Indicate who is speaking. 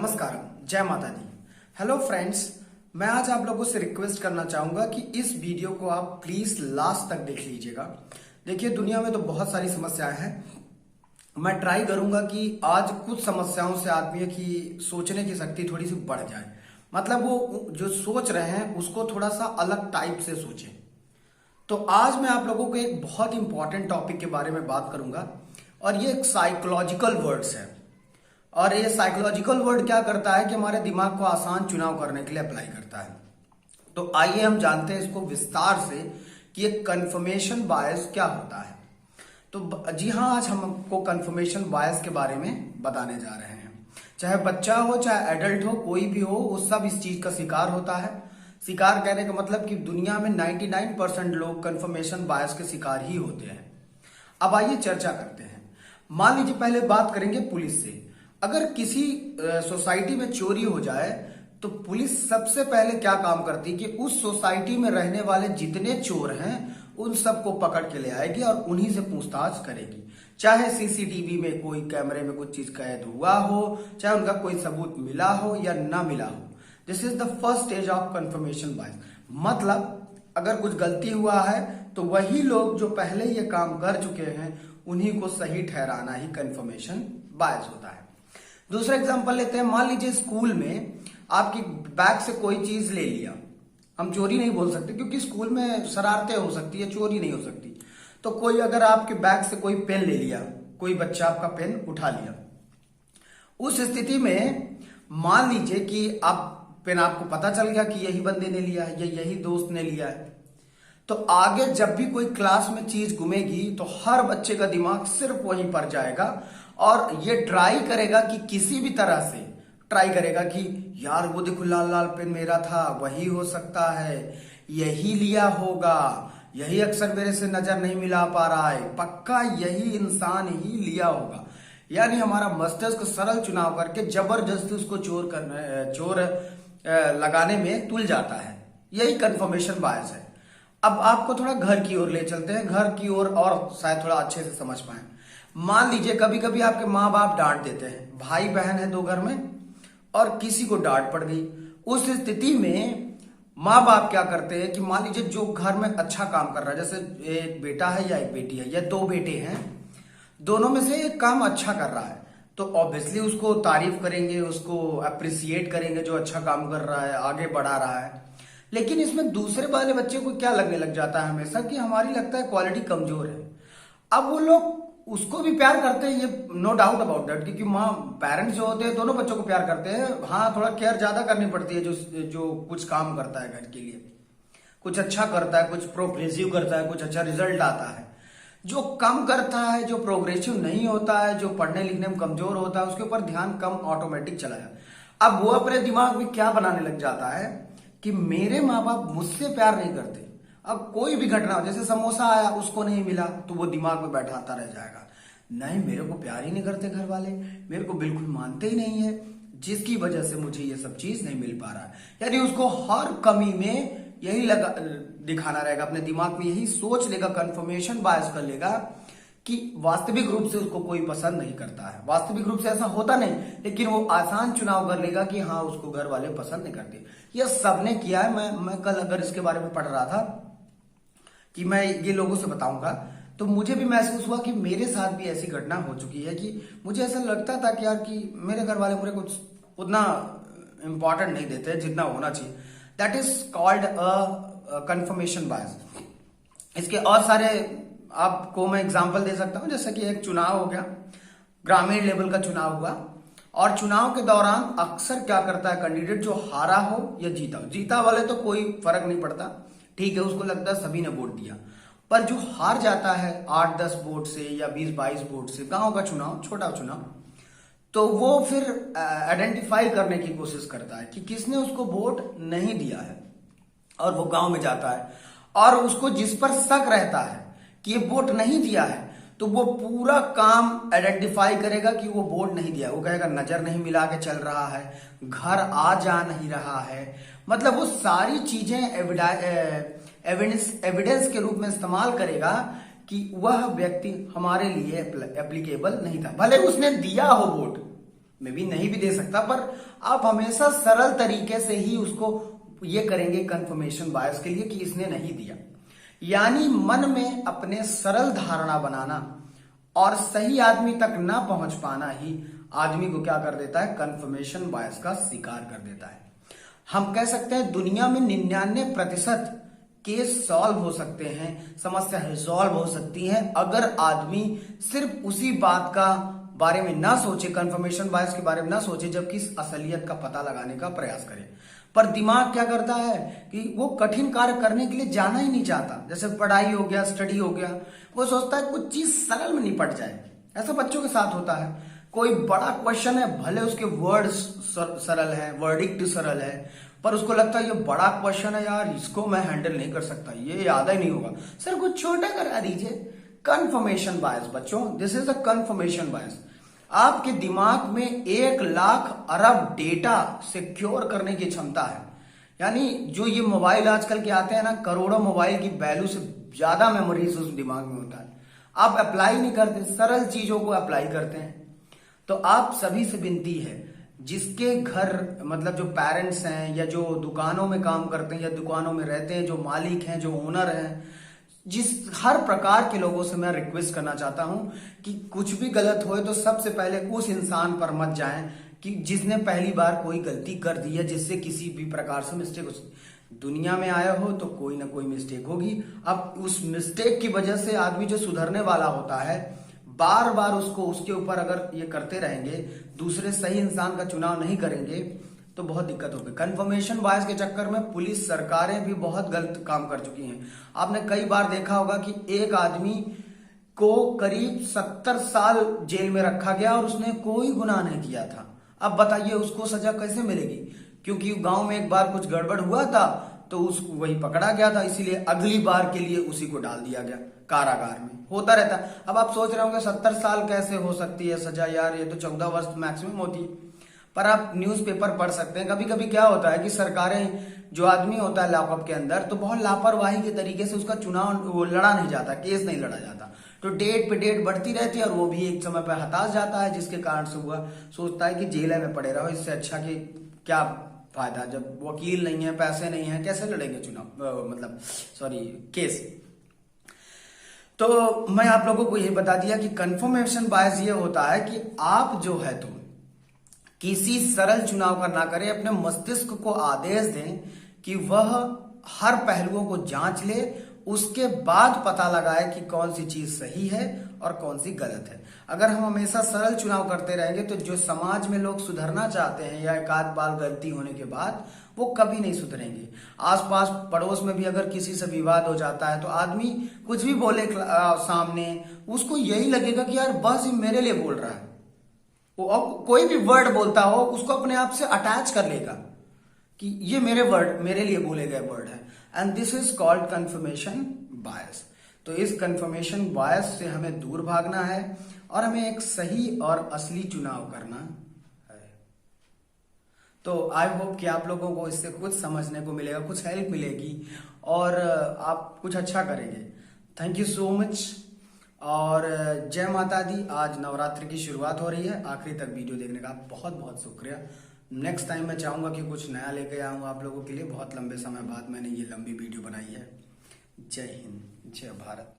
Speaker 1: नमस्कार, जय माता दी। हेलो फ्रेंड्स, मैं आज आप लोगों से रिक्वेस्ट करना चाहूंगा कि इस वीडियो को आप प्लीज लास्ट तक देख लीजिएगा। देखिए, दुनिया में तो बहुत सारी समस्याएं हैं। मैं ट्राई करूंगा कि आज कुछ समस्याओं से आदमी की सोचने की शक्ति थोड़ी सी बढ़ जाए। मतलब वो जो सोच रहे हैं उसको थोड़ा सा अलग टाइप से सोचें। तो आज मैं आप लोगों को एक बहुत इंपॉर्टेंट टॉपिक के बारे में बात करूंगा और ये एक साइकोलॉजिकल वर्ड्स है। और ये साइकोलॉजिकल वर्ड क्या करता है कि हमारे दिमाग को आसान चुनाव करने के लिए अप्लाई करता है। तो आइए हम जानते हैं इसको विस्तार से कि ये कंफर्मेशन बायस क्या होता है। तो जी हाँ, आज हम आपको कंफर्मेशन बायस के बारे में बताने जा रहे हैं। चाहे बच्चा हो चाहे एडल्ट हो, कोई भी हो, वो सब इस चीज का शिकार होता है। शिकार कहने का मतलब कि दुनिया में 99% लोग कंफर्मेशन बायस के शिकार ही होते हैं। अब आइए चर्चा करते हैं। मान लीजिए पहले बात करेंगे पुलिस से। अगर किसी सोसाइटी में चोरी हो जाए तो पुलिस सबसे पहले क्या काम करती है कि उस सोसाइटी में रहने वाले जितने चोर हैं उन सबको पकड़ के ले आएगी और उन्हीं से पूछताछ करेगी। चाहे सीसीटीवी में कोई कैमरे में कुछ चीज कैद हुआ हो, चाहे उनका कोई सबूत मिला हो या ना मिला हो। This is the first stage of confirmation bias. मतलब अगर कुछ गलती हुआ है तो वही लोग जो पहले ये काम कर चुके हैं उन्हीं को सही ठहराना ही कंफर्मेशन बायस होता है। दूसरा एग्जांपल लेते हैं। मान लीजिए स्कूल में आपकी बैग से कोई चीज ले लिया। हम चोरी नहीं बोल सकते क्योंकि स्कूल में शरारतें हो सकती है, चोरी नहीं हो सकती। तो कोई अगर आपके बैग से कोई पेन ले लिया, कोई बच्चा आपका पेन उठा लिया, उस स्थिति में मान लीजिए कि आप पेन आपको पता चल गया कि यही बंदे ने लिया है या यही दोस्त ने लिया है। तो आगे जब भी कोई क्लास में चीज गुमेगी तो हर बच्चे का दिमाग सिर्फ वहीं पर जाएगा और ये ट्राई करेगा कि किसी भी तरह से ट्राई करेगा कि यार वो देखो लाल लाल पेन मेरा था, वही हो सकता है, यही लिया होगा, यही अक्सर मेरे से नजर नहीं मिला पा रहा है, पक्का यही इंसान ही लिया होगा। यानी हमारा मस्तिष्क सरल चुनाव करके जबरदस्ती उसको चोर लगाने में तुल जाता है। यही कंफर्मेशन बायस है। अब आपको थोड़ा घर की ओर ले चलते हैं, घर की ओर और शायद थोड़ा अच्छे से समझ पाए। मान लीजिए कभी कभी आपके माँ बाप डांट देते हैं, भाई बहन है दो घर में और किसी को डांट पड़ गई। उस स्थिति में माँ बाप क्या करते हैं कि मान लीजिए जो घर में अच्छा काम कर रहा है, जैसे एक बेटा है या एक बेटी है या दो बेटे हैं, दोनों में से एक काम अच्छा कर रहा है तो ऑब्वियसली उसको तारीफ करेंगे, उसको अप्रिसिएट करेंगे जो अच्छा काम कर रहा है, आगे बढ़ा रहा है। लेकिन इसमें दूसरे वाले बच्चे को क्या लगने लग जाता है हमेशा कि हमारी लगता है क्वालिटी कमजोर है। अब वो लोग उसको भी प्यार करते हैं, ये नो डाउट अबाउट दैट, क्योंकि माँ पेरेंट्स जो होते हैं दोनों बच्चों को प्यार करते हैं। हाँ, थोड़ा केयर ज्यादा करनी पड़ती है जो कुछ काम करता है घर के लिए, कुछ अच्छा करता है, कुछ प्रोग्रेसिव करता है, कुछ अच्छा रिजल्ट आता है। जो कम करता है, जो प्रोग्रेसिव नहीं होता है, जो पढ़ने लिखने में कमजोर होता है, उसके ऊपर ध्यान कम ऑटोमेटिक चला जाता है। अब वो अपने दिमाग में क्या बनाने लग जाता है कि मेरे माँ बाप मुझसे प्यार नहीं करते। अब कोई भी घटना हो, जैसे समोसा आया उसको नहीं मिला तो वो दिमाग में बैठाता रह जाएगा, नहीं मेरे को प्यार ही नहीं करते घर वाले, मेरे को बिल्कुल मानते ही नहीं है, जिसकी वजह से मुझे ये सब चीज नहीं मिल पा रहा है। यानी उसको हर कमी में यही दिखाना रहेगा, अपने दिमाग में यही सोच लेगा, कंफर्मेशन बायस कर लेगा कि वास्तविक रूप से उसको कोई पसंद नहीं करता है। वास्तविक रूप से ऐसा होता नहीं, लेकिन वो आसान चुनाव कर लेगा कि हाँ उसको घर वाले पसंद नहीं करते। यह सबने किया है। मैं कल अगर इसके बारे में पढ़ रहा था कि मैं ये लोगों से बताऊंगा तो मुझे भी महसूस हुआ कि मेरे साथ भी ऐसी घटना हो चुकी है कि मुझे ऐसा लगता था कि यार कि मेरे घर वाले मुझे कुछ उतना इंपॉर्टेंट नहीं देते जितना होना चाहिए। That is called a confirmation bias. इसके और सारे आपको मैं एग्जांपल दे सकता हूं। जैसे कि एक चुनाव हो गया, ग्रामीण लेवल का चुनाव हुआ और चुनाव के दौरान अक्सर क्या करता है कैंडिडेट, जो हारा हो या जीता हो, जीता वाले तो कोई फर्क नहीं पड़ता, ठीक है, उसको लगता है सभी ने वोट दिया। पर जो हार जाता है 8-10 वोट से या 20-22 वोट से, गांव का चुनाव, छोटा चुनाव, तो वो फिर आइडेंटिफाई करने की कोशिश करता है कि किसने उसको वोट नहीं दिया है और वो गांव में जाता है और उसको जिस पर शक रहता है कि ये वोट नहीं दिया है तो वो पूरा काम आइडेंटिफाई करेगा कि वो वोट नहीं दिया। वो कहेगा नजर नहीं मिला के चल रहा है, घर आ जा नहीं रहा है, मतलब वो सारी चीजें एविडेंस के रूप में इस्तेमाल करेगा कि वह व्यक्ति हमारे लिए एप्लीकेबल नहीं था। भले उसने दिया हो वोट, मैं भी नहीं भी दे सकता, पर आप हमेशा सरल तरीके से ही उसको ये करेंगे कंफर्मेशन बायस के लिए कि इसने नहीं दिया। यानी मन में अपने सरल धारणा बनाना और सही आदमी तक ना पहुंच पाना ही आदमी को क्या कर देता है, कंफर्मेशन बायस का शिकार कर देता है। हम कह सकते हैं दुनिया में 99% केस सॉल्व हो सकते हैं, समस्या रिजॉल्व हो सकती है अगर आदमी सिर्फ उसी बात का बारे में ना सोचे, कंफर्मेशन बायस के बारे में ना सोचे, जबकि इस असलियत का पता लगाने का प्रयास करे। पर दिमाग क्या करता है कि वो कठिन कार्य करने के लिए जाना ही नहीं चाहता। जैसे पढ़ाई हो गया, स्टडी हो गया, वो सोचता है कुछ चीज सरल में निपट जाए। ऐसा बच्चों के साथ होता है। कोई बड़ा क्वेश्चन है, भले उसके वर्ड्स सरल है, वर्डिक्ट सरल है, पर उसको लगता है ये बड़ा क्वेश्चन है यार, इसको मैं हैंडल नहीं कर सकता, ये याद ही नहीं होगा, सर कुछ छोटा करा दीजिए। कंफर्मेशन बायस बच्चों, this is a confirmation bias. आपके दिमाग में 1,00,000 अरब डेटा सिक्योर करने की क्षमता है। यानी जो ये मोबाइल आजकल के आते हैं ना, करोड़ों मोबाइल की वैल्यू से ज्यादा मेमोरीज उस दिमाग में होता है। आप अप्लाई नहीं करते, सरल चीजों को अप्लाई करते हैं। तो आप सभी से विनती है, जिसके घर मतलब जो पेरेंट्स हैं या जो दुकानों में काम करते हैं या दुकानों में रहते हैं, जो मालिक हैं, जो ओनर हैं, जिस हर प्रकार के लोगों से मैं रिक्वेस्ट करना चाहता हूं कि कुछ भी गलत होए तो सबसे पहले उस इंसान पर मत जाएं कि जिसने पहली बार कोई गलती कर दी है, जिससे किसी भी प्रकार से मिस्टेक हो। दुनिया में आया हो तो कोई ना कोई मिस्टेक होगी। अब उस मिस्टेक की वजह से आदमी जो सुधरने वाला होता है, बार बार उसको उसके ऊपर अगर ये करते रहेंगे, दूसरे सही इंसान का चुनाव नहीं करेंगे, तो बहुत दिक्कत होगी। कंफर्मेशन बायस के चक्कर में पुलिस, सरकारें भी बहुत गलत काम कर चुकी हैं। आपने कई बार देखा होगा कि एक आदमी को करीब 70 साल जेल में रखा गया और उसने कोई गुनाह नहीं किया था। अब बताइए उसको सजा कैसे मिलेगी? क्योंकि गांव में एक बार कुछ गड़बड़ हुआ था तो उसको वही पकड़ा गया था, इसीलिए अगली बार के लिए उसी को डाल दिया गया कारागार में। होता रहता है। अब आप सोच रहे होंगे 70 साल कैसे हो सकती है सजा, यार ये तो 14 वर्ष मैक्सिमम होती है। पर आप न्यूज़पेपर पढ़ सकते हैं। कभी कभी क्या होता है कि सरकारें, जो आदमी होता है लॉकअप के अंदर, तो बहुत लापरवाही के तरीके से उसका चुनाव वो लड़ा नहीं जाता, केस नहीं लड़ा जाता, तो डेट पे डेट बढ़ती रहती है और वो भी एक समय पर हताश जाता है, जिसके कारण से हुआ सोचता है कि जेल में पड़े रहो, इससे अच्छा कि क्या फायदा, जब वकील नहीं है, पैसे नहीं है, कैसे लड़ेंगे चुनाव, मतलब सॉरी केस। तो मैं आप लोगों को ये बता दिया कि कंफर्मेशन बायस ये होता है कि आप जो है तो किसी सरल चुनाव का ना करें, अपने मस्तिष्क को आदेश दें कि वह हर पहलुओं को जांच ले, उसके बाद पता लगाए कि कौन सी चीज सही है और कौन सी गलत है। अगर हम हमेशा सरल चुनाव करते रहेंगे तो जो समाज में लोग सुधरना चाहते हैं या एक आध बार गलती होने के बाद, वो कभी नहीं सुधरेंगे। आसपास पड़ोस में भी अगर किसी से विवाद हो जाता है तो आदमी कुछ भी बोले सामने, उसको यही लगेगा कि यार बस ये मेरे लिए बोल रहा है। वो कोई भी वर्ड बोलता हो उसको अपने आप से अटैच कर लेगा कि ये मेरे वर्ड, मेरे लिए बोले गए वर्ड है। And this is called confirmation bias. तो इस कंफर्मेशन बायस से हमें दूर भागना है और हमें एक सही और असली चुनाव करना है। तो आई होप कि आप लोगों को इससे कुछ समझने को मिलेगा, कुछ हेल्प मिलेगी और आप कुछ अच्छा करेंगे। थैंक यू सो मच और जय माता दी। आज नवरात्रि की शुरुआत हो रही है। आखिरी तक वीडियो देखने का बहुत बहुत शुक्रिया। नेक्स्ट टाइम मैं चाहूंगा कि कुछ नया लेके आऊंगा आप लोगों के लिए। बहुत लंबे समय बाद मैंने ये लंबी वीडियो बनाई है। जय हिंद, जय भारत।